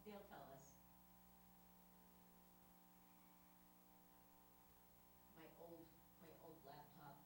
they'll tell us. My old laptop.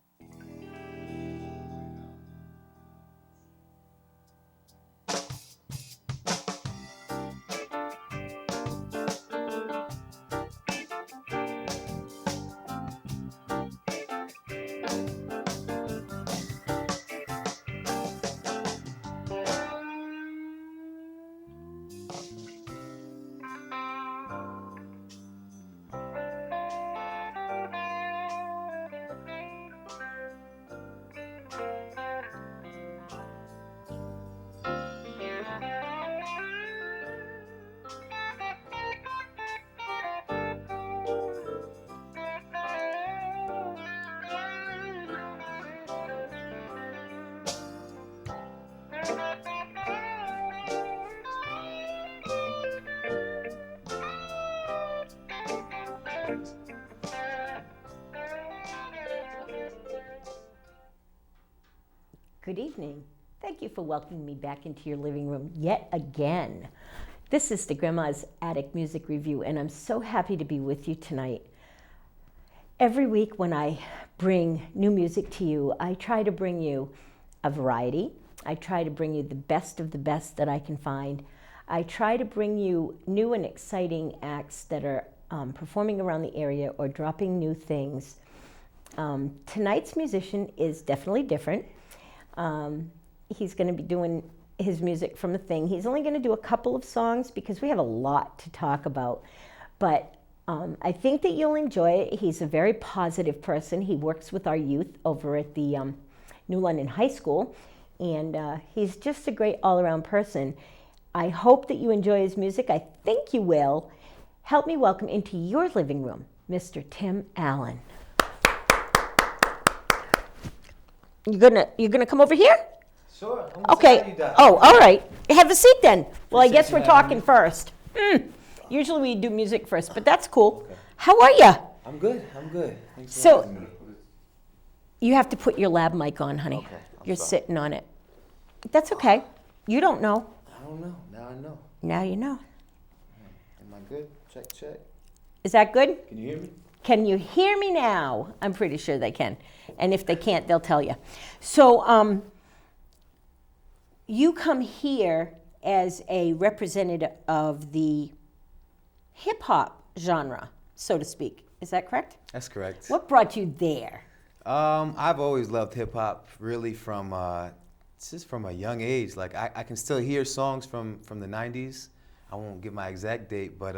Good evening. Thank you for welcoming me back into your living room yet again. This is the Grandma's Attic Music Review, and I'm so happy to be with you tonight. Every week when I bring new music to you, I try to bring you a variety. I try to bring you the best of the best that I can find. I try to bring you new and exciting acts that are performing around the area or dropping new things. Tonight's musician is definitely different. He's going to be doing his music from a thing. He's only going to do a couple of songs because we have a lot to talk about. But I think that you'll enjoy it. He's a very positive person. He works with our youth over at the New London High School. And he's just a great all-around person. I hope that you enjoy his music. I think you will. Help me welcome into your living room, Mr. Tim Allen. You're gonna come over here? Sure. Okay. Oh, all right. Have a seat then. Well, I guess we're talking first. Usually we do music first, but that's cool. Okay. How are you? I'm good. Thanks so, for having me. You have to put your lab mic on, honey. Okay. You're sitting on it. That's okay. You don't know. I don't know. Now I know. Now you know. Am I good? Check. Is that good? Can you hear me? Can you hear me now? I'm pretty sure they can. And if they can't, they'll tell you. So you come here as a representative of the hip-hop genre, so to speak. Is that correct? That's correct. What brought you there? I've always loved hip-hop, really from just from a young age. Like I can still hear songs from the 90s. I won't give my exact date, but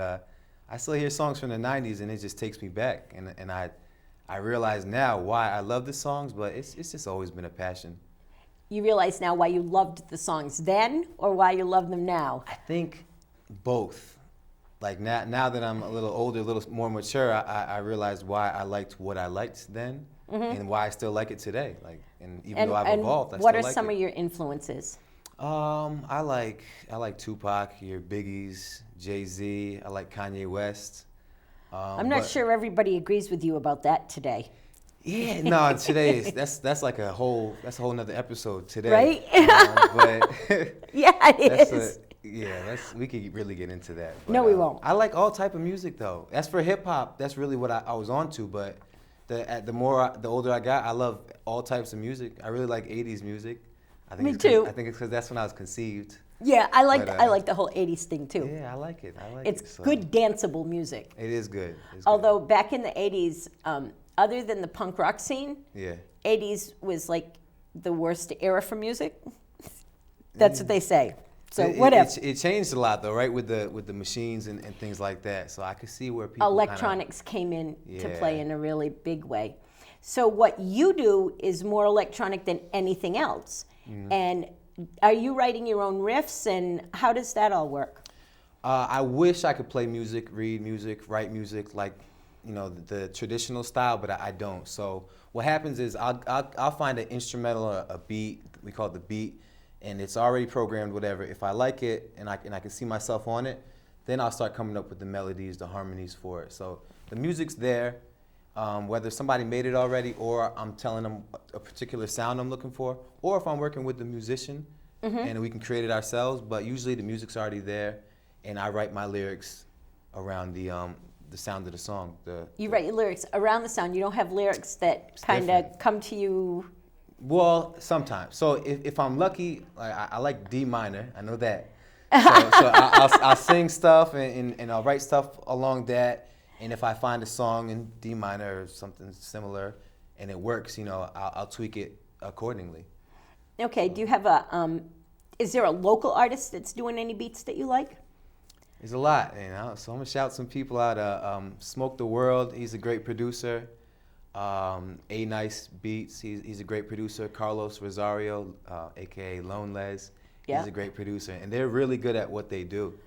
I still hear songs from the 90s, and it just takes me back. And I realize now why I love the songs, but it's just always been a passion. You realize now why you loved the songs then, or why you love them now? I think both. Like now that I'm a little older, a little more mature, I realized why I liked what I liked then, and why I still like it today. Like, and even though I've evolved, I still like it. What are some of your influences? I like Tupac, your Biggies, Jay-Z. I like Kanye West. I'm not sure everybody agrees with you about that today. Yeah, no, today is that's like a whole nother episode today. Right? But yeah, it is. We could really get into that. But, no, we won't. I like all type of music though. As for hip hop, that's really what I was onto. But the older I got, I love all types of music. I really like '80s music. Me too. I think it's because that's when I was conceived. Yeah, I like the whole '80s thing too. Yeah, I like it. It's good danceable music. It is good. Although back in the '80s, other than the punk rock scene, yeah, '80s was like the worst era for music. That's what they say. So whatever. It changed a lot though, right? With the machines and things like that. So I could see where people electronics came in to play in a really big way. So what you do is more electronic than anything else. Mm-hmm. And are you writing your own riffs, and how does that all work? I wish I could play music, read music, write music like, the traditional style, but I don't. So what happens is I'll find an instrumental or a beat, we call it the beat, and it's already programmed, whatever. If I like it and I can see myself on it, then I'll start coming up with the melodies, the harmonies for it. So the music's there. Whether somebody made it already or I'm telling them a particular sound I'm looking for, or if I'm working with the musician and we can create it ourselves, but usually the music's already there and I write my lyrics around the sound of the song. You write your lyrics around the sound. You don't have lyrics that kind of come to you. Well, sometimes. So if I'm lucky, I like D minor. I know that. So I'll sing stuff and I'll write stuff along that. And if I find a song in D minor or something similar and it works, I'll tweak it accordingly. Okay. Do you have is there a local artist that's doing any beats that you like? There's a lot, So I'm gonna shout some people out. Smoke the World. He's a great producer. A Nice Beats. He's a great producer. Carlos Rosario, aka Lone Les. Yeah. He's a great producer, and they're really good at what they do.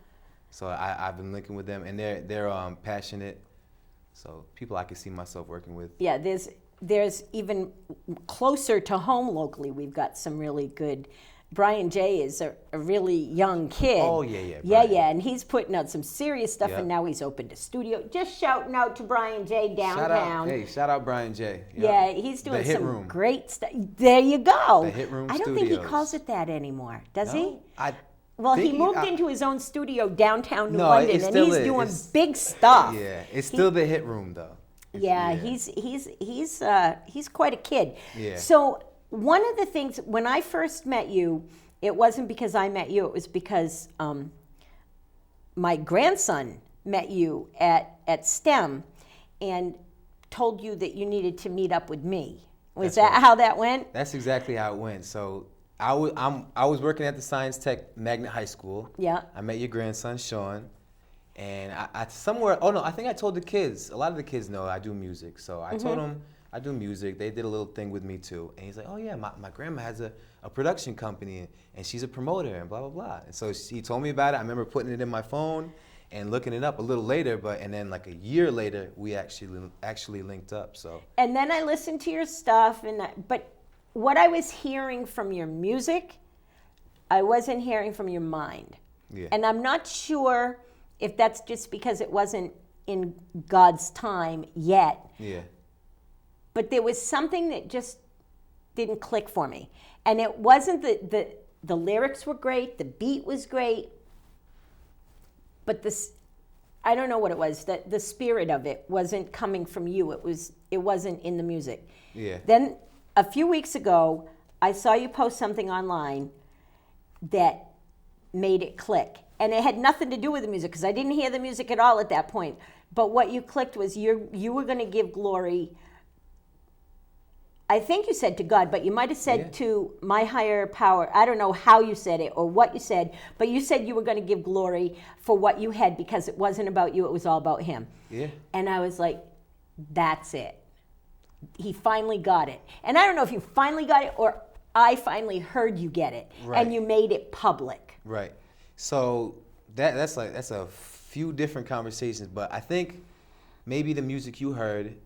So I've been linking with them, and they're passionate. So people I can see myself working with. Yeah, there's even closer to home locally. We've got some really good. Brian J is a really young kid. Oh yeah. Yeah, and he's putting out some serious stuff, Yep. And now he's opened a studio. Just shouting out to Brian J downtown. Shout out Brian J. Yep. Yeah, he's doing The Hit some Room. great stuff. There you go. The Hit Room I don't think he Studios. calls it that anymore, does he? Well, He moved into his own studio downtown New No, London, it and still he's is. doing big stuff. Yeah, it's still the Hit Room though. Yeah, he's quite a kid. Yeah. So one of the things when I first met you, it wasn't because I met you. It was because my grandson met you at STEM, and told you that you needed to meet up with me. Was That's that right. how that went? That's exactly how it went. So I was working at the Science Tech Magnet High School. Yeah. I met your grandson Sean, and I somewhere. Oh no, I think I told the kids. A lot of the kids know I do music, so I told them I do music. They did a little thing with me too, and he's like, "Oh yeah, my grandma has a production company, and she's a promoter, and blah blah blah." And so he told me about it. I remember putting it in my phone and looking it up a little later, and then like a year later, we actually linked up. So. And then I listened to your stuff, but what I was hearing from your music, I wasn't hearing from your mind. Yeah. And I'm not sure if that's just because it wasn't in God's time yet. Yeah. But there was something that just didn't click for me. And it wasn't the lyrics were great, the beat was great, but I don't know what it was. The spirit of it wasn't coming from you. It wasn't in the music. Yeah. Then a few weeks ago, I saw you post something online that made it click. And it had nothing to do with the music, because I didn't hear the music at all at that point. But what you clicked was you were going to give glory, I think you said to God, but you might have said to my higher power. I don't know how you said it or what you said, but you said you were going to give glory for what you had, because it wasn't about you, it was all about him. Yeah. And I was like, that's it. He finally got it. And I don't know if you finally got it or I finally heard you get it. Right. And you made it public. Right. So that's a few different conversations, but I think maybe the music you heard,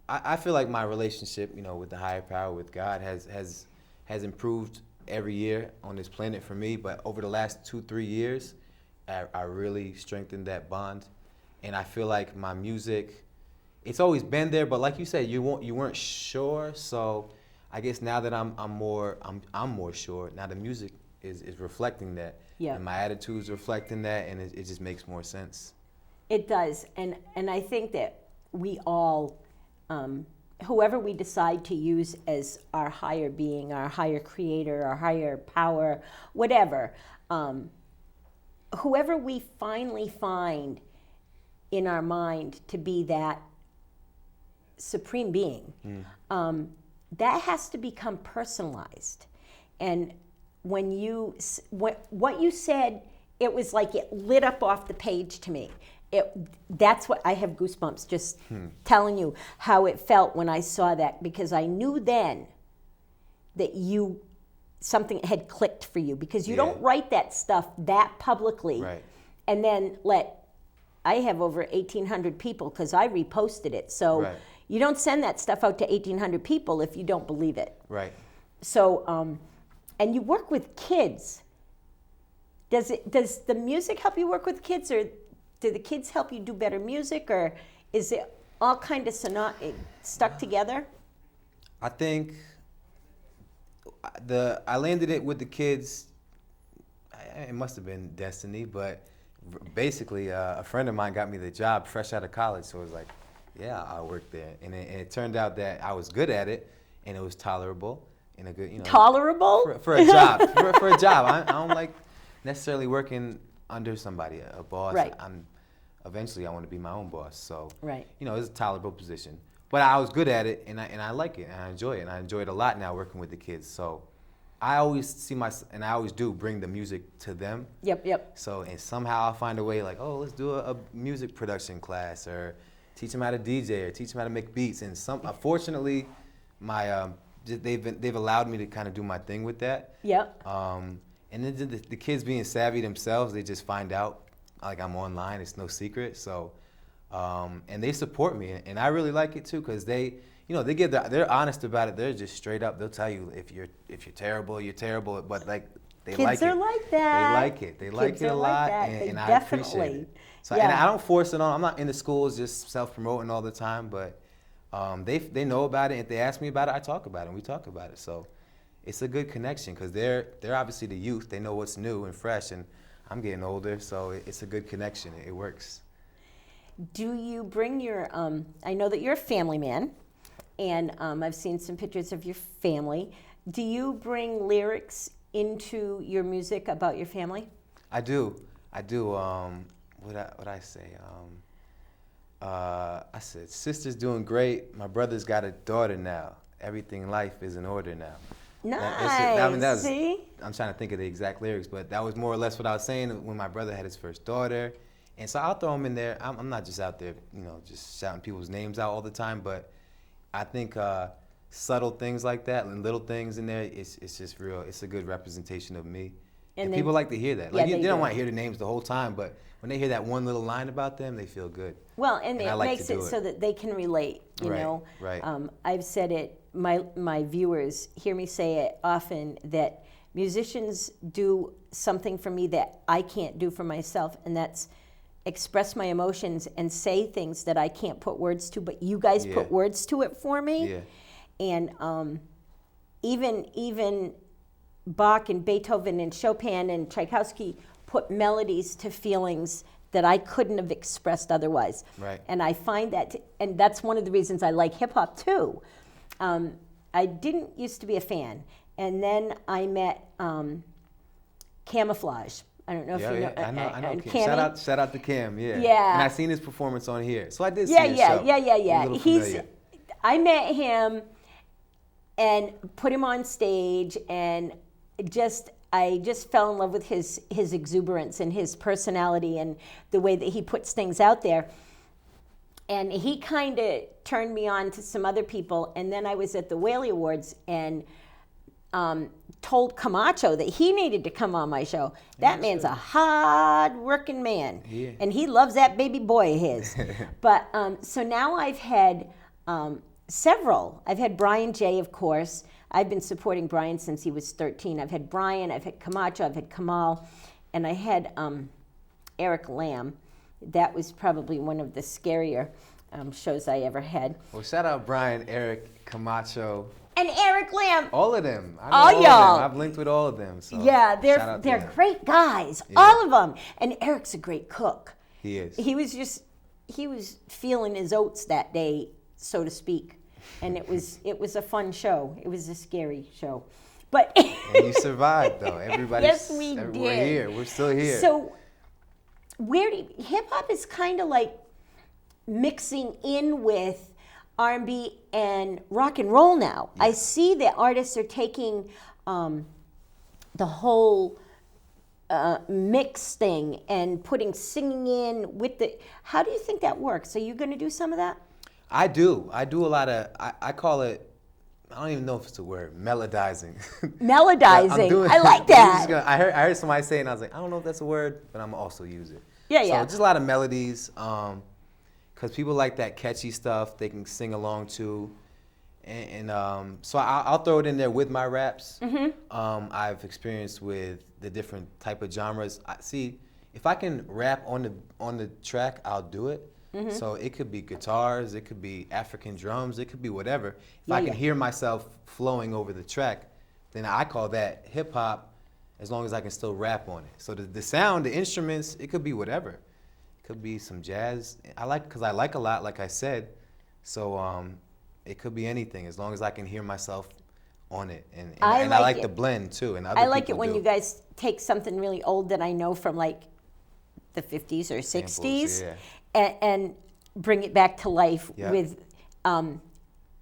I feel like my relationship, with the higher power, with God, has improved every year on this planet for me. But over the last 2-3 years, I really strengthened that bond, and I feel like my music, it's always been there. But like you said, you weren't sure. So I guess now that I'm more sure. Now the music is reflecting that. Yeah. And my attitude's reflecting that, and it just makes more sense. It does. And I think that we all, whoever we decide to use as our higher being, our higher creator, our higher power, whatever, whoever we finally find in our mind to be that supreme being, that has to become personalized. And when what you said, it was like it lit up off the page to me. That's what I have goosebumps just telling you how it felt when I saw that, because I knew then that something had clicked for you, because you don't write that stuff that publicly, Right. and then I have over 1,800 people because I reposted it. So Right. you don't send that stuff out to 1,800 people if you don't believe it. Right. So, and you work with kids. Does the music help you work with kids, or do the kids help you do better music, or is it all kind of stuck together? I think I landed it with the kids. It must have been destiny, but basically, a friend of mine got me the job fresh out of college, so it was like, yeah, I'll work there. And it turned out that I was good at it, and it was tolerable, and a good, Tolerable? for a job. for a job. I don't like necessarily working under somebody, a boss. Right. Eventually, I want to be my own boss. So, Right. It's a tolerable position. But I was good at it, and I like it, and I enjoy it, and I enjoy it a lot now working with the kids. So, I always see and I always do bring the music to them. Yep. So, and somehow I'll find a way, like, oh, let's do a music production class, or teach them how to DJ, or teach them how to make beats. And fortunately, they've allowed me to kind of do my thing with that. Yep. And then the kids being savvy themselves, they just find out, like, I'm online. It's no secret. So, and they support me, and I really like it too, because they're honest about it. They're just straight up. They'll tell you if you're terrible, you're terrible. But like, they like it. Kids are like that. They like it. They like it a lot, and I appreciate it. So, yeah. And I don't force it on. I'm not in the schools just self-promoting all the time, but they know about it. If they ask me about it, I talk about it, and we talk about it. So it's a good connection, because they're obviously the youth. They know what's new and fresh, and I'm getting older, so it's a good connection. It works. Do you bring your, I know that you're a family man, and I've seen some pictures of your family. Do you bring lyrics into your music about your family? I do. What I say? I said, sister's doing great. My brother's got a daughter now. Everything in life is in order now. Nice. See? I'm trying to think of the exact lyrics, but that was more or less what I was saying when my brother had his first daughter. And so I'll throw them in there. I'm not just out there, just shouting people's names out all the time, but I think subtle things like that and little things in there, it's just real. It's a good representation of me. And people like to hear that. Like, yeah, they don't want to hear the names the whole time, but when they hear that one little line about them, they feel good. Well, and it makes it so that they can relate, you know. Right. I've said it, my viewers hear me say it often, that musicians do something for me that I can't do for myself, and that's express my emotions and say things that I can't put words to, but you guys put words to it for me. Yeah. And even Bach and Beethoven and Chopin and Tchaikovsky put melodies to feelings that I couldn't have expressed otherwise. Right. And I find that, and that's one of the reasons I like hip hop too. I didn't used to be a fan, and then I met Camouflage. I don't know if you know. I know. Cam. Shout out to Cam. Yeah. Yeah. And I seen his performance on here, so I did see his show. Yeah. I met him and put him on stage, and I just fell in love with his exuberance and his personality and the way that he puts things out there. And he kind of turned me on to some other people, and then I was at the Whaley Awards and told Camacho that he needed to come on my show. That man's a hard-working man, and he loves that baby boy of his. But so now I've had several. I've had Brian J., of course. I've been supporting Brian since he was 13. I've had Brian, I've had Camacho, I've had Kamal, and I had Eric Lamb. That was probably one of the scarier shows I ever had. Well, shout out Brian, Eric, Camacho. And Eric Lamb. All of them. I know all y'all. of them. I've linked with all of them. So yeah, they're great guys. Yeah. All of them. And Eric's a great cook. He is. He was feeling his oats that day, so to speak. And it was a fun show. It was a scary show. But and you survived though. Everybody. Yes, we did. We're here. We're still here. So hip hop is kind of like mixing in with R&B and rock and roll now. Yeah. I see that artists are taking the whole mix thing and putting singing in with the. How do you think that works? Are you going to do some of that? I do a lot of. I call it. I don't even know if it's a word. Melodizing. Melodizing. I like that. I heard somebody say it, and I was like, I don't know if that's a word, but I'm gonna also use it. Yeah. So just a lot of melodies. Because people like that catchy stuff they can sing along to. And so I'll throw it in there with my raps. Mm-hmm. I've experienced with the different type of genres. If I can rap on the track, I'll do it. Mm-hmm. So it could be guitars, it could be African drums, it could be whatever. If I can hear myself flowing over the track, then I call that hip hop. as long as I can still rap on it. So the sound, the instruments, it could be whatever. It could be some jazz. Because I like a lot, like I said. So it could be anything as long as I can hear myself on it. And I like the blend too. And I like it when you guys take something really old that I know from like the 50s or 60s Samples, and bring it back to life with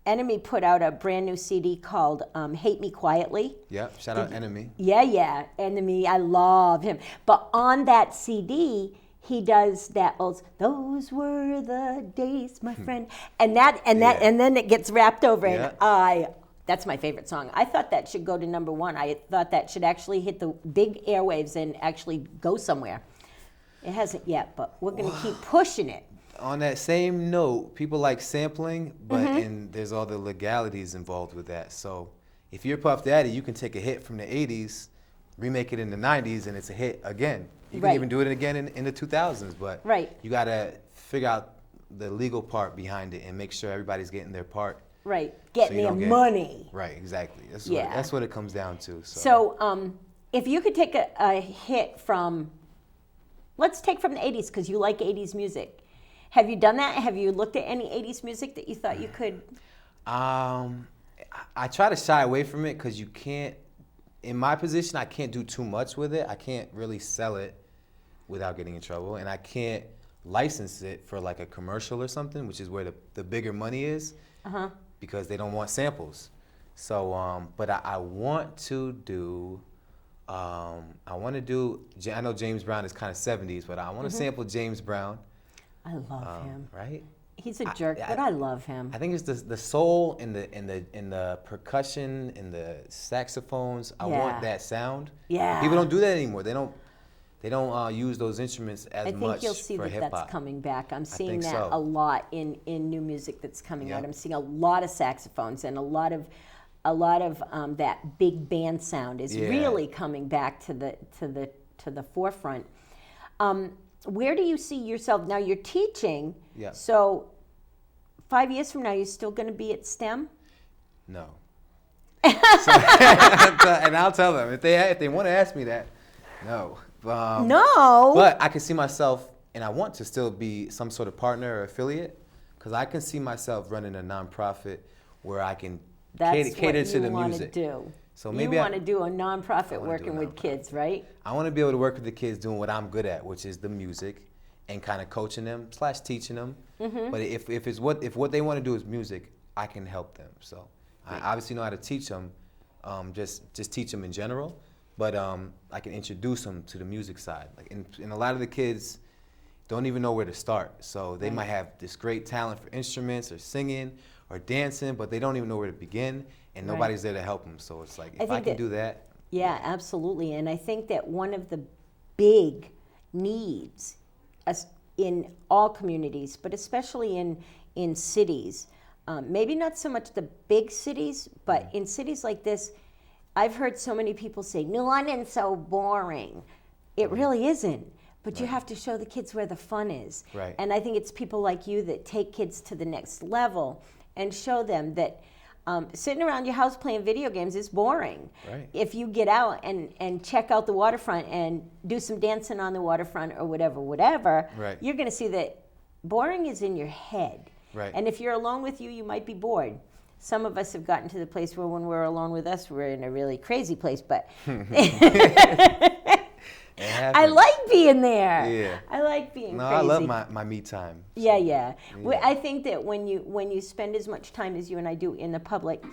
Enemy put out a brand new CD called Hate Me Quietly. Yep, shout out Enemy. Yeah, Enemy, I love him. But on that CD, he does that old, those were the days, my friend. And then it gets rapped over and that's my favorite song. I thought that should go to #1. I thought that should actually hit the big airwaves and actually go somewhere. It hasn't yet, but we're going to keep pushing it. On that same note, people like sampling, but and there's all the legalities involved with that. So if you're Puff Daddy, you can take a hit from the 80s, remake it in the 90s, and it's a hit again. You can even do it again in the 2000s, but you got to figure out the legal part behind it and make sure everybody's getting their part. Right, getting their money. Right, exactly. That's what it comes down to. So if you could take a hit from, let's take from the 80s because you like 80s music. Have you done that? Have you looked at any 80s music that you thought you could? I try to shy away from it because you can't, in my position, I can't do too much with it. I can't really sell it without getting in trouble. And I can't license it for like a commercial or something, which is where the bigger money is because they don't want samples. So, but I want to do, I know James Brown is kind of 70s, but I want to sample James Brown. I love him. Right? He's a jerk, but I love him. I think it's the soul and the percussion and the saxophones. I want that sound. Yeah. People don't do that anymore. They don't use those instruments as much for hip-hop. I think you'll see that that's coming back. I'm seeing that a lot in new music that's coming out. I'm seeing a lot of saxophones and a lot of that big band sound is really coming back to the forefront. Where do you see yourself now? You're teaching, so 5 years from now, you're still going to be at STEM? No. And I'll tell them if they want to ask me that. No. No. But I can see myself, and I want to still be some sort of partner or affiliate, because I can see myself running a nonprofit where I can cater to the music. Do. So maybe you want to do a nonprofit working with kids, right? I want to be able to work with the kids doing what I'm good at, which is the music, and kind of coaching them / teaching them. But if what they want to do is music, I can help them. So I obviously know how to teach them, just teach them in general. But I can introduce them to the music side. Like, and a lot of the kids don't even know where to start. So they might have this great talent for instruments or singing or dancing, but they don't even know where to begin. And nobody's there to help them. So it's like, if I can do that. Yeah, absolutely. And I think that one of the big needs in all communities, but especially in cities, maybe not so much the big cities, but in cities like this, I've heard so many people say, New London's so boring. It really isn't. But you have to show the kids where the fun is. Right. And I think it's people like you that take kids to the next level and show them that sitting around your house playing video games is boring. Right. If you get out and check out the waterfront and do some dancing on the waterfront or whatever, you're going to see that boring is in your head. Right. And if you're alone with you, you might be bored. Some of us have gotten to the place where when we're alone with us, we're in a really crazy place, but I like being there. Yeah. I like being crazy. I love my me time. So. Yeah. I think that when you spend as much time as you and I do in the public,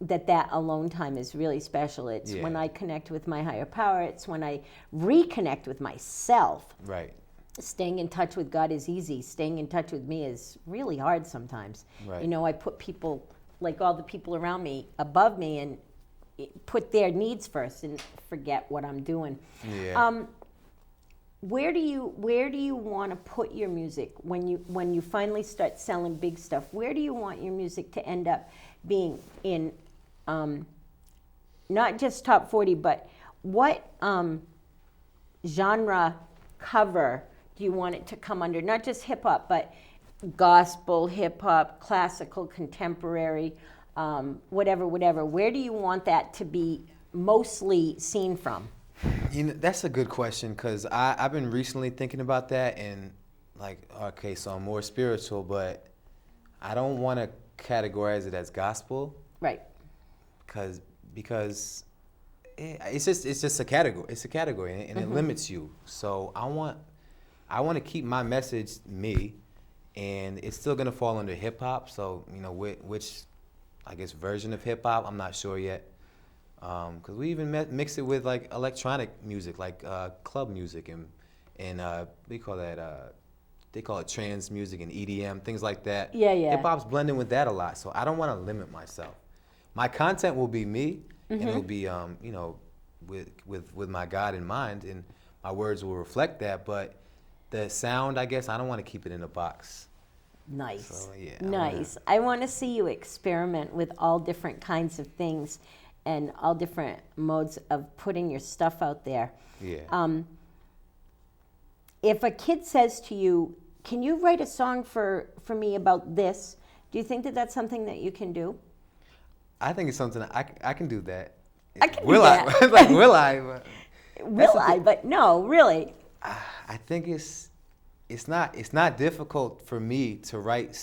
that alone time is really special. It's when I connect with my higher power. It's when I reconnect with myself. Right. Staying in touch with God is easy. Staying in touch with me is really hard sometimes. Right. You know, I put people, like all the people around me, above me and put their needs first and forget what I'm doing. Yeah. Where do you want to put your music when you finally start selling big stuff? Where do you want your music to end up being in, not just top 40, but what genre cover do you want it to come under? Not just hip hop, but gospel, hip hop, classical, contemporary, whatever. Where do you want that to be mostly seen from? That's a good question because I've been recently thinking about that and like, okay, so I'm more spiritual, but I don't want to categorize it as gospel. Right. Because it's just a category. It's a category and it limits you. So I want to keep my message me, and it's still gonna fall under hip hop. So which I guess version of hip hop I'm not sure yet. Because we even mix it with like electronic music, like club music and what do you call that? They call it trance music and EDM, things like that. Yeah, yeah. Hip hop's blending with that a lot, so I don't want to limit myself. My content will be me, and it'll be with my God in mind, and my words will reflect that. But the sound, I guess, I don't want to keep it in a box. Nice. So, yeah, Nice. I want to see you experiment with all different kinds of things and all different modes of putting your stuff out there. Yeah. If a kid says to you, "Can you write a song for me about this?" Do you think that that's something that you can do? I think it's something I can do that. I can will do that. I? Like, will I? Will I? But no, really. I think it's not difficult for me to write.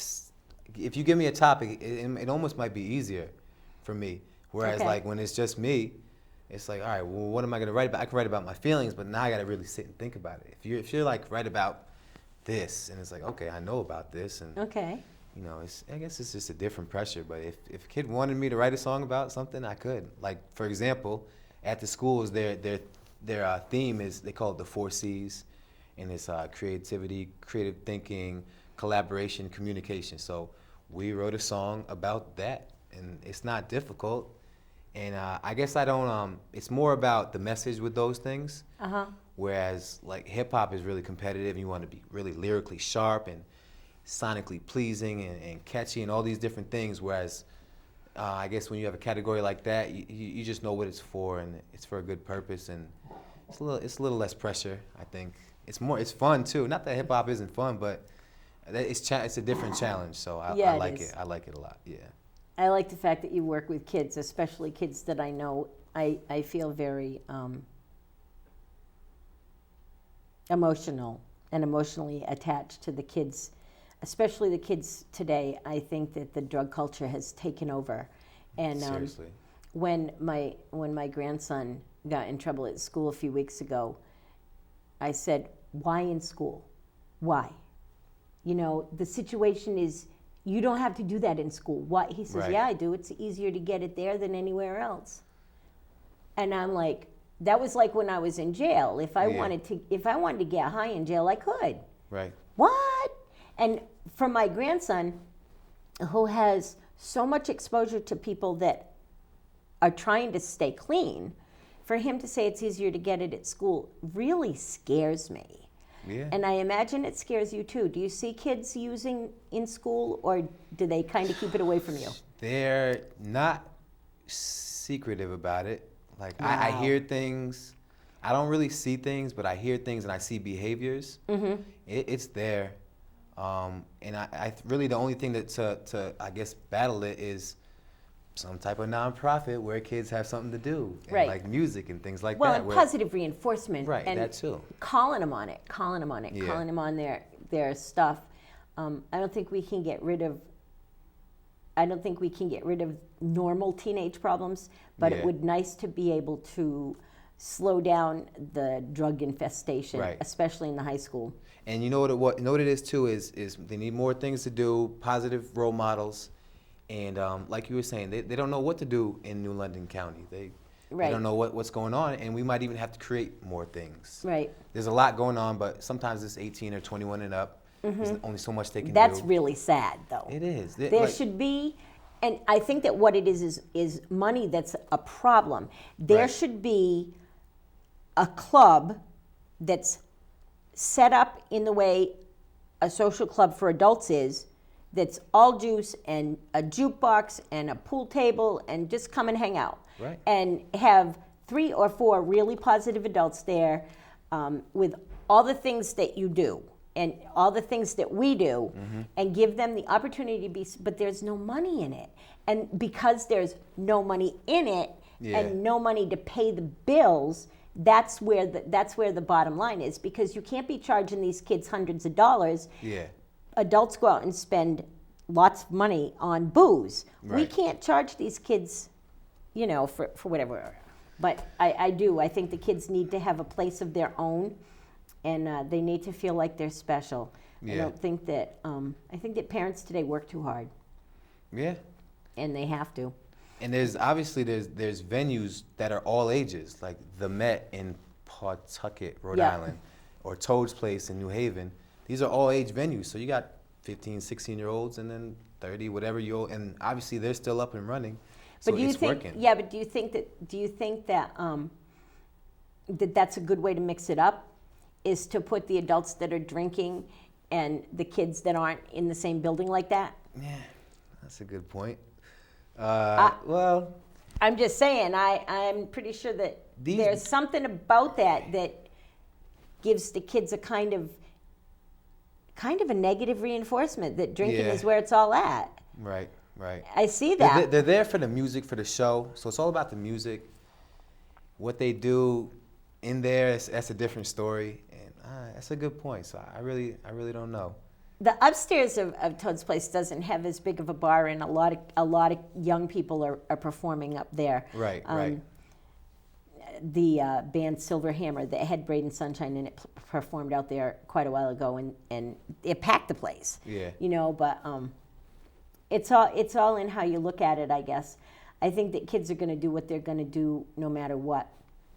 If you give me a topic, it almost might be easier for me. Whereas like when it's just me, it's like, all right, well, what am I gonna write about? I can write about my feelings, but now I gotta really sit and think about it. If you're like write about this, and it's like, okay, I know about this, and I guess it's just a different pressure. But if a kid wanted me to write a song about something, I could. Like for example, at the schools, their theme is they call it the 4 C's, and it's creativity, creative thinking, collaboration, communication. So we wrote a song about that, and it's not difficult. And I guess I don't. It's more about the message with those things. Whereas like hip hop is really competitive. You want to be really lyrically sharp and sonically pleasing and catchy and all these different things. Whereas I guess when you have a category like that, you just know what it's for, and it's for a good purpose, and it's a little less pressure. I think it's fun too. Not that hip hop isn't fun, but it's a different challenge. So I like it. I like it a lot. Yeah. I like the fact that you work with kids, especially kids that I know. I feel very emotionally attached to the kids, especially the kids today. I think that the drug culture has taken over. And Seriously. When my grandson got in trouble at school a few weeks ago, I said, "Why in school? Why? The situation is, you don't have to do that in school. Why?" He says, Right. "Yeah, I do. It's easier to get it there than anywhere else." And I'm like, that was like when I was in jail. If I wanted to get high in jail, I could. Right. What? And for my grandson, who has so much exposure to people that are trying to stay clean, for him to say it's easier to get it at school really scares me. Yeah. And I imagine it scares you too. Do you see kids using in school, or do they kind of keep it away from you? They're not secretive about it. Like Wow. I hear things. I don't really see things, but I hear things and I see behaviors. It's there. And I really the only thing that to I guess battle it is some type of nonprofit where kids have something to do, and Right. like music and things like Well, that. and where- positive reinforcement. Right, and that too. calling them on it, Yeah. calling them on their stuff. I don't think we can get rid of normal teenage problems, but it Yeah. would nice to be able to slow down the drug infestation, Right. especially in the high school. And you know what it is too is they need more things to do, positive role models, and like you were saying, they don't know what to do in New London County. They Right. don't know what's going on, and we might even have to create more things. Right. There's a lot going on, but sometimes it's 18 or 21 and up. There's only so much they can That's do. really sad, though. It is. There should be, and I think that what it is money that's a problem. There Right. should be a club that's set up in the way a social club for adults is, that's all juice and a jukebox and a pool table and just come and hang out. Right. And have 3 or 4 really positive adults there with all the things that you do and all the things that we do, and give them the opportunity to be, but there's no money in it. And because there's no money in it Yeah. and no money to pay the bills, That's where the bottom line is, because you can't be charging these kids hundreds of dollars. Yeah. Adults go out and spend lots of money on booze. Right. We can't charge these kids, for whatever. But I think the kids need to have a place of their own, and they need to feel like they're special. Yeah. I don't think that, I think that parents today work too hard. Yeah. And they have to. And there's venues that are all ages, like the Met in Pawtucket, Rhode Island, or Toad's Place in New Haven. These are all age venues. So you got 15, 16-year-olds and then 30, whatever and obviously they're still up and running. So But do you it's think? working. Yeah, but do you think that that's a good way to mix it up? Is to put the adults that are drinking and the kids that aren't in the same building like that? Yeah, that's a good point. Well, I'm just saying. I'm pretty sure that there's something about that gives the kids a kind of a negative reinforcement that drinking is where it's all at. Right. I see that. They're there for the music, for the show. So it's all about the music. What they do in there, that's a different story. And that's a good point. So I really don't know. The upstairs of Toad's Place doesn't have as big of a bar, and a lot of young people are performing up there. Right. The band Silver Hammer, that had Braden Sunshine in it, performed out there quite a while ago, and it packed the place. Yeah. But it's all in how you look at it, I guess. I think that kids are going to do what they're going to do no matter what.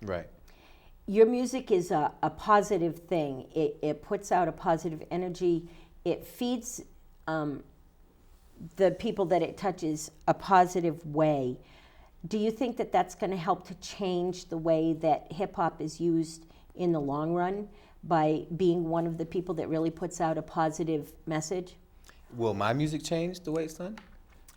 Right. Your music is a positive thing. It puts out a positive energy. It feeds the people that it touches a positive way. Do you think that that's going to help to change the way that hip-hop is used in the long run by being one of the people that really puts out a positive message? Will my music change the way it's done?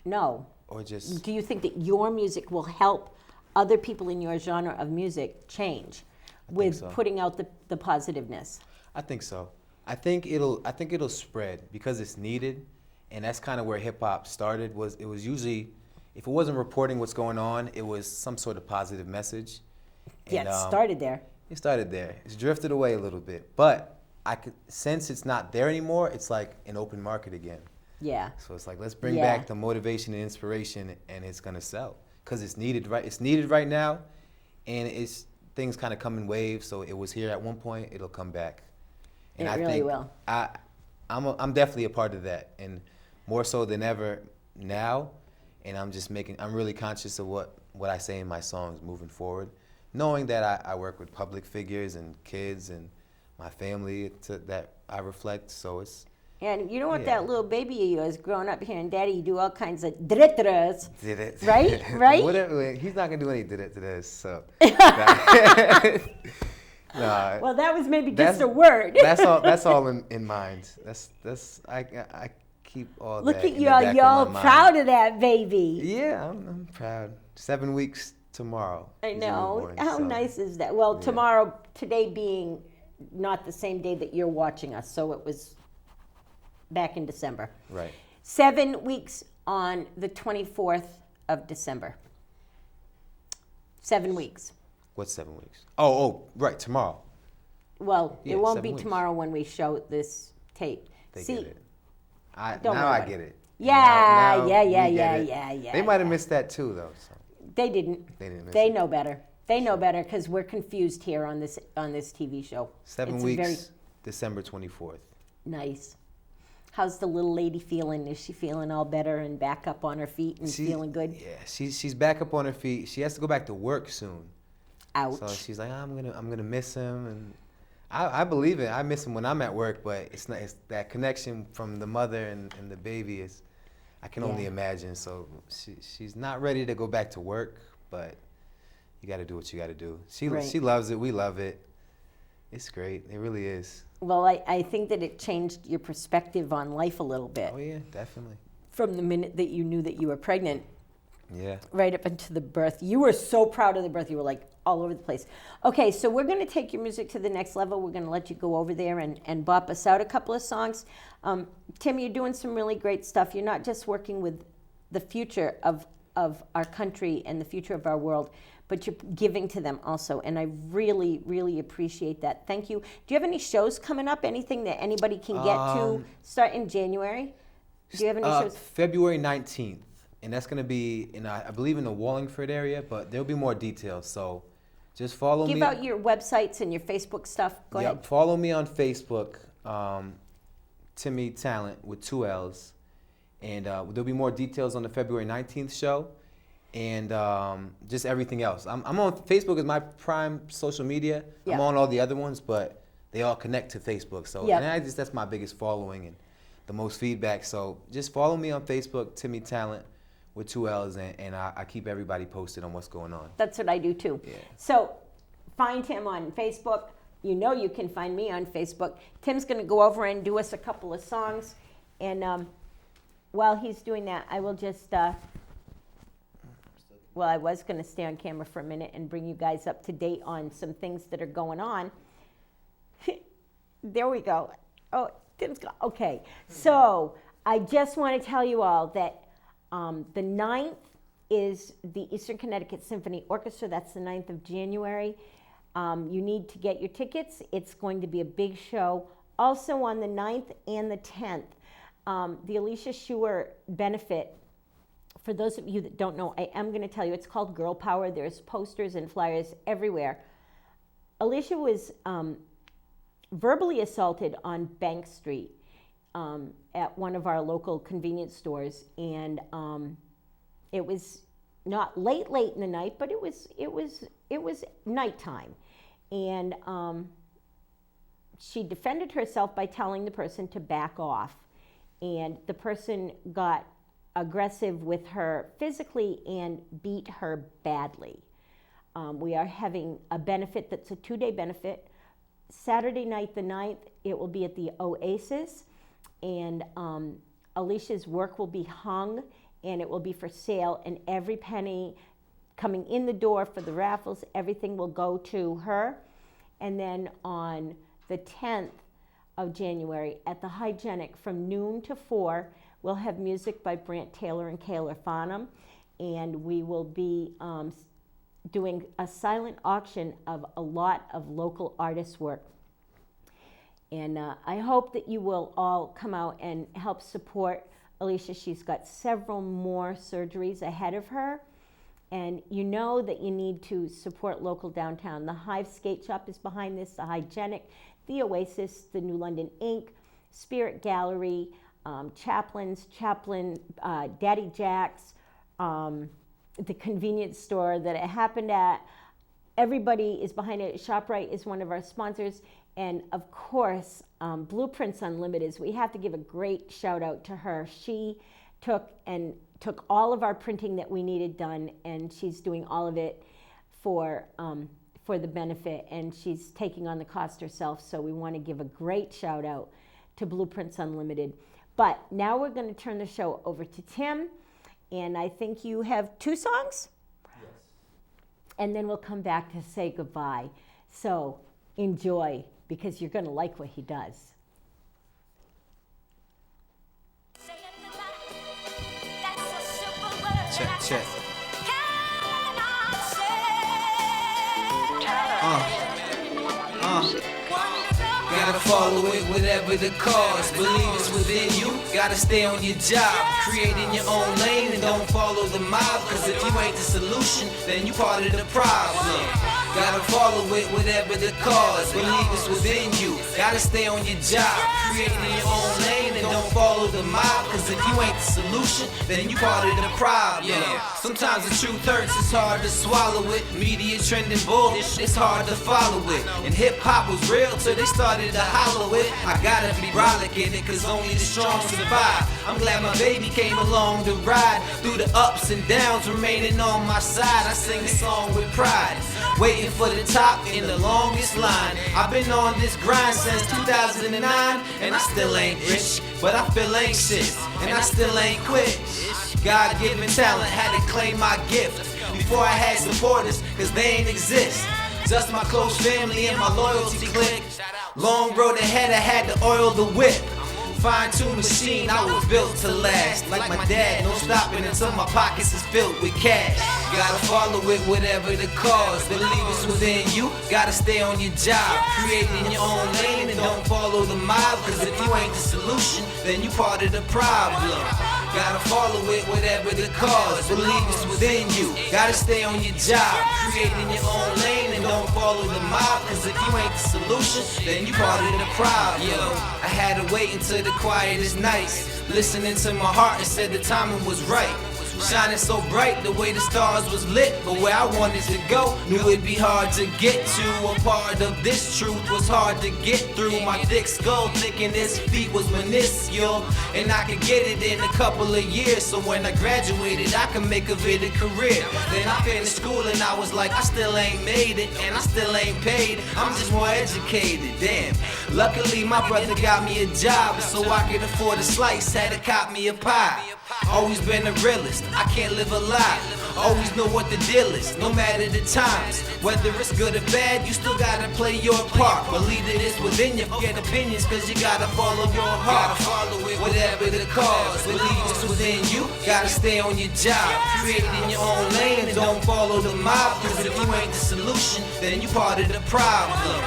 No. Or just... Do you think that your music will help other people in your genre of music change with putting out the positiveness? I think so. I think it'll spread because it's needed, and that's kind of where hip hop started. It was usually, if it wasn't reporting what's going on, it was some sort of positive message. Yeah, it started there. It started there. It's drifted away a little bit, but since it's not there anymore, it's like an open market again. Yeah. So it's like, let's bring back the motivation and inspiration, and it's gonna sell because it's needed right now, and things kind of come in waves. So it was here at one point, it'll come back. And it really will. I'm definitely a part of that, and more so than ever now. And I'm really conscious of what I say in my songs moving forward, knowing that I work with public figures and kids and my family that I reflect. So it's. And you don't want that little baby of yours growing up here and Daddy, you do all kinds of did-it-to-us. Right? Right? Whatever. He's not going to do any did-it-to-this, so. Nah, well, that was maybe just a word. That's all in mind. I keep all Look that. Look at y'all proud of that baby. Yeah, I'm proud. 7 weeks tomorrow. I know. How nice is that? Well, today being not the same day that you're watching us, so it was back in December. Right. 7 weeks on the 24th of December. 7 weeks. What's 7 weeks? Oh, right, tomorrow. Well, it won't be tomorrow when we show this tape. They get it. I get it. Yeah. They might have missed that too, though. So. They didn't. They know better. They know better because we're confused here on this TV show. 7 weeks, December 24th. Nice. How's the little lady feeling? Is she feeling all better and back up on her feet and feeling good? Yeah, she's back up on her feet. She has to go back to work soon. Ouch. So she's like, I'm gonna miss him, and I believe it. I miss him when I'm at work, but it's that connection from the mother and the baby is, I can only imagine. So she's not ready to go back to work, but you got to do what you got to do. She loves it. We love it. It's great. It really is. Well, I think that it changed your perspective on life a little bit. Oh yeah, definitely. From the minute that you knew that you were pregnant. Yeah. Right up into the birth. You were so proud of the birth. You were like all over the place. Okay, so we're going to take your music to the next level. We're going to let you go over there and bop us out a couple of songs. Tim, you're doing some really great stuff. You're not just working with the future of our country and the future of our world, but you're giving to them also. And I really, really appreciate that. Thank you. Do you have any shows coming up? Anything that anybody can get to start in January? Do you have any shows? February 19th. And that's going to be, I believe, in the Wallingford area, but there'll be more details. So just follow me. Give out your websites and your Facebook stuff. Go ahead. Follow me on Facebook, tAllent with 2 L's. And there'll be more details on the February 19th show. And just everything else. I'm on Facebook is my prime social media. Yeah. I'm on all the other ones, but they all connect to Facebook. So and that's my biggest following and the most feedback. So just follow me on Facebook, tAllent with 2 L's, and I keep everybody posted on what's going on. That's what I do too. Yeah. So find him on Facebook. You know you can find me on Facebook. Tim's going to go over and do us a couple of songs. And while he's doing that, I will just, I was going to stay on camera for a minute and bring you guys up to date on some things that are going on. There we go. Oh, Tim's gone. Okay. So I just want to tell you all that the 9th is the Eastern Connecticut Symphony Orchestra. That's the 9th of January. You need to get your tickets. It's going to be a big show. Also on the 9th and the 10th, the Alicia Schuer benefit. For those of you that don't know, I am going to tell you, it's called Girl Power. There's posters and flyers everywhere. Alicia was verbally assaulted on Bank Street at one of our local convenience stores, and it was not late in the night, but it was nighttime, and she defended herself by telling the person to back off, and the person got aggressive with her physically and beat her badly. We are having a benefit that's a 2-day benefit. Saturday night the 9th, it will be at the Oasis, and Alicia's work will be hung and it will be for sale, and every penny coming in the door for the raffles, everything will go to her. And then on the 10th of January at the Hygienic from noon to 4, we'll have music by Brant Taylor and Kayla Farnham, and we will be doing a silent auction of a lot of local artists' work. And I hope that you will all come out and help support Alicia. She's got several more surgeries ahead of her, and you know that you need to support local downtown. The Hive Skate Shop is behind this, the Hygienic, the Oasis, the New London Ink, Spirit Gallery, Chaplin, Daddy Jack's, the convenience store that it happened at. Everybody is behind it. ShopRite is one of our sponsors. And of course, Blueprints Unlimited. We have to give a great shout out to her. She took all of our printing that we needed done, and she's doing all of it for the benefit, and she's taking on the cost herself. So we want to give a great shout out to Blueprints Unlimited. But now we're going to turn the show over to Tim, and I think you have 2 songs? Yes. And then we'll come back to say goodbye. So enjoy, because you're going to like what he does. Check. Gotta follow it, whatever the cause. Believe it's within you, gotta stay on your job. Creating your own lane and don't follow the mob. Cause if you ain't the solution, then you part of the problem. Gotta follow it, whatever the cause. Believe it's within you, gotta stay on your job. Creating your own lane and don't follow the mob. Cause if you ain't the solution, then you part of the problem. Sometimes the truth hurts, it's hard to swallow it. Media trending bull, it's hard to follow it. And hip hop was real till they started to hollow it. I gotta be brolic in it, cause only the strong survive. I'm glad my baby came along to ride through the ups and downs, remaining on my side. I sing this song with pride, waiting for the top in the longest line. I've been on this grind since 2009, and I still ain't rich, but I feel anxious, and I still ain't quit. God-given talent, had to claim my gift before I had supporters, cause they ain't exist. Just my close family and my loyalty clique. Long road ahead, I had to oil the whip. fine-tuned machine, I was built to last. Like my dad, no stopping until my pockets is filled with cash. Gotta follow it, whatever the cause. Believe it's within you, gotta stay on your job. Creating your own lane and don't follow the mob. Cause if you ain't the solution, then you part of the problem. Gotta follow it, whatever the cause. Believe it's within you, gotta stay on your job. Creating your own lane and don't follow the mob. Cause if you ain't the solution, then you part of the problem. Yo, I had to wait until the quietest nights, listening to my heart and said the timing was right. Shining so bright, the way the stars was lit. But where I wanted to go, knew it'd be hard to get to. A part of this truth was hard to get through. My thick skull thinking this feat was minuscule, and I could get it in a couple of years. So when I graduated, I could make of it a career. Then I finished school and I was like, I still ain't made it, and I still ain't paid. I'm just more educated, damn. Luckily my brother got me a job, so I could afford a slice, had to cop me a pie. Always been a realist, I can't live a lie. Always know what the deal is, no matter the times. Whether it's good or bad, you still gotta play your part. Believe that it's within you, forget opinions, cause you gotta follow your heart. Gotta follow it, whatever the cause. Believe it's within you, gotta stay on your job. Creating your own lane and don't follow the mob. Cause if you ain't the solution, then you part of the problem.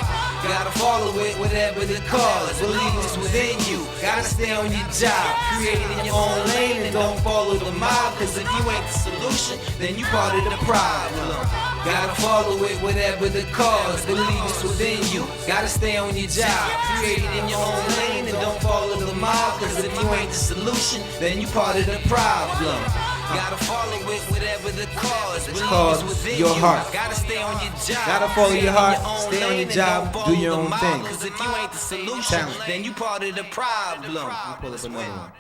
Gotta follow it, whatever the cause. Believe it's within you, gotta stay on your job. Creating your own lane and don't follow the mob. Cause if you ain't the solution, then you part of the problem. Gotta follow it, whatever the cause. Believe it's within you, gotta stay on your job. Creating your own lane and don't follow the mob. Cause if you ain't the solution, then you part of the problem. Gotta follow it, whatever the cause. It's called Your Heart. Gotta stay on your job. Gotta follow your heart, stay on your job, do your own thing. Cause if you ain't the solution, tAllent. then you part of the problem. I'll pull up another one.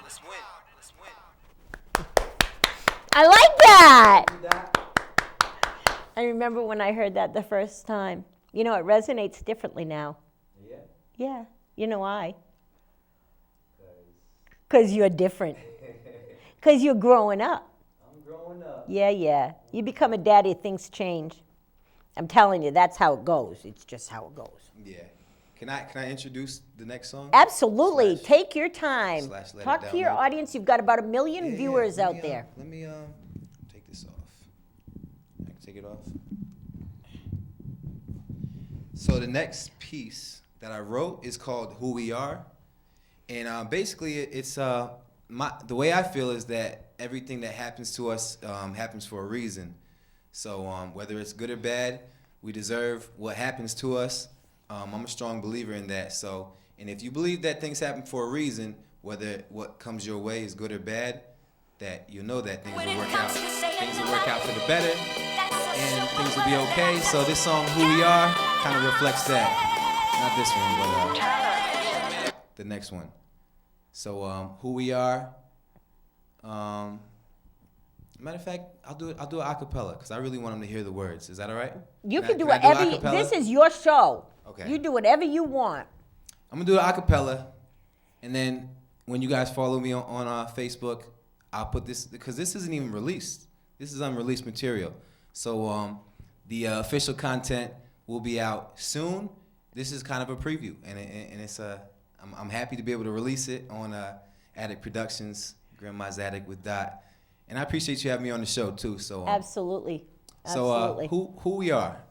I like that. I remember when I heard that the first time. You know, it resonates differently now. Yeah. Yeah. You know why? Because you're different. Because you're growing up. I'm growing up. Yeah. You become a daddy, things change. I'm telling you, that's how it goes. It's just how it goes. Yeah. Can I introduce the next song? Absolutely. Slash- Take your time. slash let it Talk to your download. audience. You've got about 1 million Yeah, viewers let out me, there. Let me take this off. I can take it off. So the next piece that I wrote is called Who We Are. And basically it's the way I feel is that everything that happens to us happens for a reason. So whether it's good or bad, we deserve what happens to us. I'm a strong believer in that. So, and if you believe that things happen for a reason, whether what comes your way is good or bad, that you know that things will work out. Things will work out for the better, and things will be okay. So this song, Who We Are, kind of reflects that. Not this one, but the next one. So Who We Are. Matter of fact, I'll do it a cappella because I really want them to hear the words. Is that all right? You can do I do whatever. a cappella? This is your show. Okay. You do whatever you want. I'm gonna do it a cappella, and then when you guys follow me on Facebook, I'll put this because this isn't even released. This is unreleased material. So the official content will be out soon. This is kind of a preview, and it's I'm happy to be able to release it on Attic Productions, Grandma's Attic with Dot, and I appreciate you having me on the show too. So Absolutely. so who we are.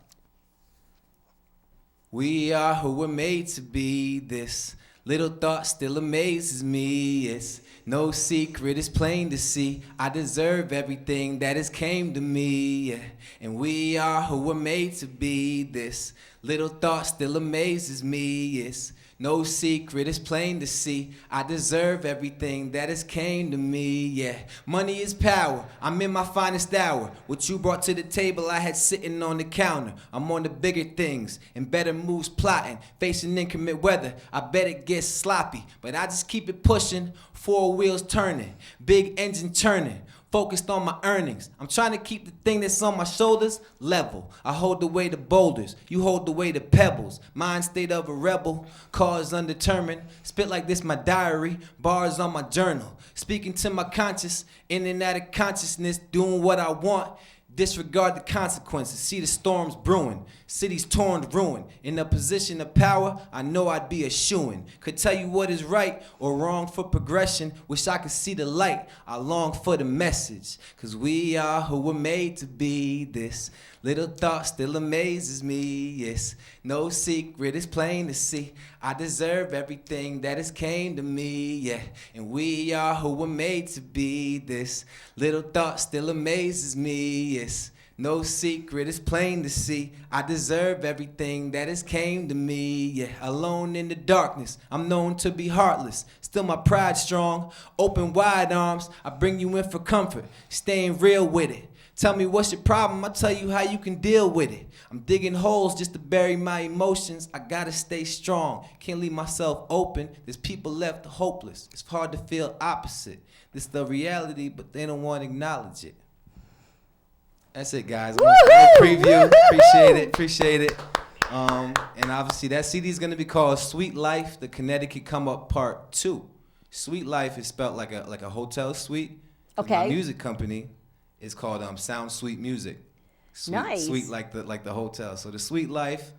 We are who we're made to be. This little thought still amazes me. It's no secret, it's plain to see. I deserve everything that has came to me. And we are who we're made to be. This little thought still amazes me. It's no secret, it's plain to see. I deserve everything that has came to me, yeah. Money is power, I'm in my finest hour. What you brought to the table, I had sitting on the counter. I'm on the bigger things and better moves plotting. Facing inclement weather, I bet it gets sloppy. But I just keep it pushing, 4 wheels turning, big engine churning. Focused on my earnings. I'm trying to keep the thing that's on my shoulders level. I hold the weight of boulders, you hold the weight of pebbles. Mind state of a rebel, cause undetermined. Spit like this my diary, bars on my journal. Speaking to my conscious, in and out of consciousness, doing what I want. Disregard the consequences, see the storms brewing, cities torn to ruin. In a position of power, I know I'd be a shoo-in. Could tell you what is right or wrong for progression. Wish I could see the light, I long for the message. Cause we are who were made to be this. Little thought still amazes me, yes. No secret, it's plain to see. I deserve everything that has came to me, yeah. And we are who were made to be this. Little thought still amazes me, yes. No secret, it's plain to see. I deserve everything that has came to me, yeah. Alone in the darkness, I'm known to be heartless. Still my pride strong, open wide arms. I bring you in for comfort, staying real with it. Tell me what's your problem, I'll tell you how you can deal with it. I'm digging holes just to bury my emotions. I gotta stay strong, can't leave myself open. There's people left hopeless, it's hard to feel opposite. This the reality, but they don't want to acknowledge it. That's it, guys. I'm gonna preview, appreciate it. And obviously that CD is gonna be called Sweet Life, the Connecticut Come Up Part 2. Sweet Life is spelled like a hotel suite. Okay. My music company is called Sound Sweet Music. Sweet, Nice. Sweet like the hotel. So the Sweet Life,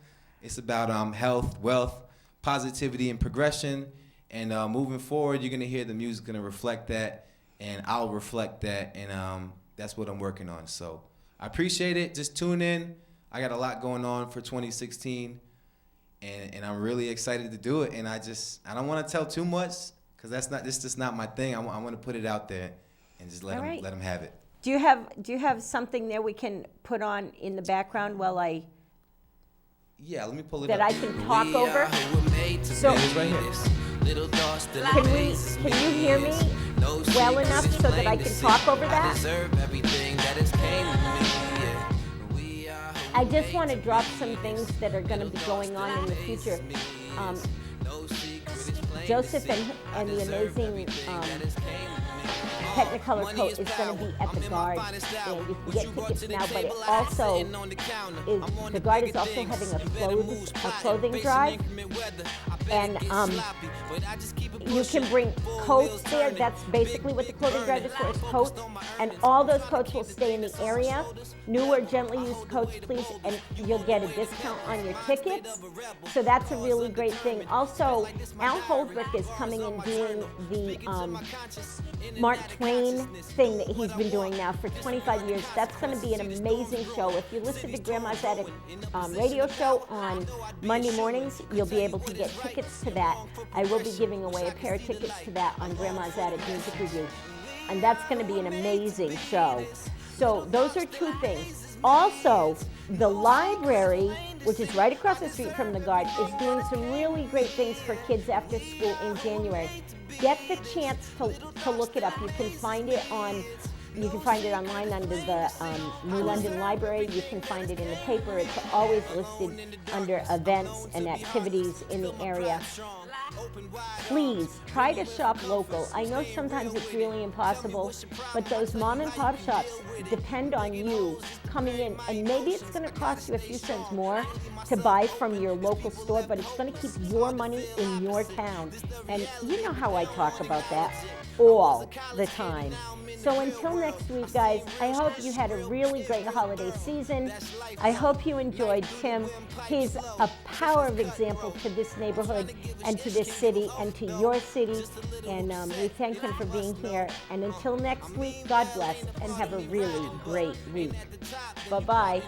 it's about health, wealth, positivity, and progression. And moving forward, you're gonna hear the music gonna reflect that, and I'll reflect that, and that's what I'm working on. So I appreciate it. Just tune in. I got a lot going on for 2016, and I'm really excited to do it. And I don't want to tell too much because this just not my thing. I want to put it out there and just let them have it. Do you have something there we can put on in the background while Yeah, let me pull it that up. I can talk over? So It's right here. can you hear me well enough so that I can talk over that? I just want to drop some things that are going to be going on in the future. Joseph and the amazing Technicolor coat is going to be at the Guard, and you can get tickets now, but it also is, the Guard is also having a clothing drive, and you can bring coats there. That's basically what the clothing drive is for, is coats, and all those coats will stay in the area. New or gently used coats, please, and you'll get a discount on your tickets, so that's a really great thing. Also, Al Holdrick is coming and doing the Mark Twain thing that he's been doing now for 25 years. That's going to be an amazing show. If you listen to Grandma's Attic radio show on Monday mornings, you'll be able to get tickets to that. I will be giving away a pair of tickets to that on Grandma's Attic Music Review. And that's going to be an amazing show. So those are two things. Also, the library, which is right across the street from the Guard, is doing some really great things for kids after school in January. Get the chance to look it up. You can find it online under the New London Library. You can find it in the paper. It's always listed under events and activities in the area. Please try to shop local. I know sometimes it's really impossible, but those mom and pop shops depend on you coming in, and maybe it's going to cost you a few cents more to buy from your local store, but it's going to keep your money in your town. And you know how I talk about that all the time. So until next week, guys, I hope you had a really great holiday season. I hope you enjoyed Tim. He's a power of example to this neighborhood and to this city and to your city. And we thank him for being here. And until next week, God bless and have a really great week. Bye-bye.